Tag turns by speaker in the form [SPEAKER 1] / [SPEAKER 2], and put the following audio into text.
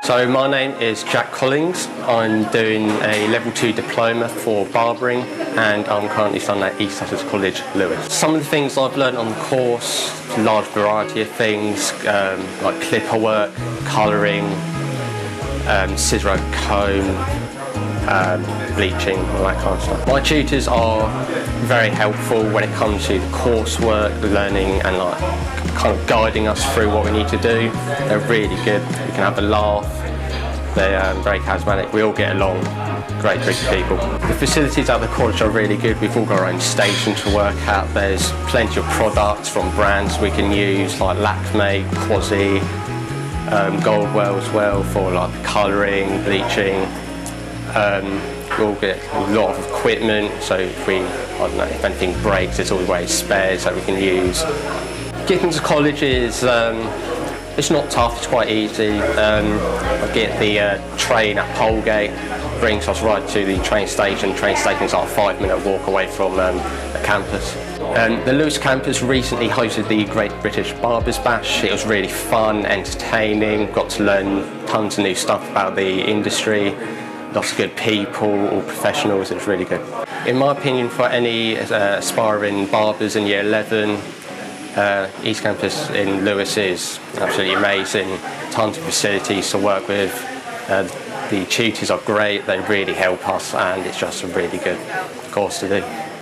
[SPEAKER 1] So my name is Jack Collins. I'm doing a level 2 diploma for barbering and I'm currently studying at East Sussex College Lewes. Some of the things I've learned on the course, a large variety of things like clipper work, colouring, scissor over comb, bleaching, all that kind of stuff. My tutors are very helpful when it comes to the coursework, learning and kind of guiding us through what we need to do. They're really good. We can have a laugh. They're very charismatic. We all get along. Great group of people. The facilities at the college are really good. We've all got our own station to work at. There's plenty of products from brands we can use like Lakme, Quasi, Goldwell as well for like colouring, bleaching. We all get a lot of equipment, so if if anything breaks, there's always spares that we can use. Getting to college is it's not tough, it's quite easy. I get the train at Polegate, brings us right to the train station. Train station's like a 5-minute walk away from the campus. The Lewes campus recently hosted the Great British Barbers Bash. It was really fun, entertaining, got to learn tons of new stuff about the industry. Lots of good people, all professionals. It was really good. In my opinion, for any aspiring barbers in year 11, East Campus in Lewes is absolutely amazing. Tons of facilities to work with. The tutors are great. They really help us, and it's just a really good course to do.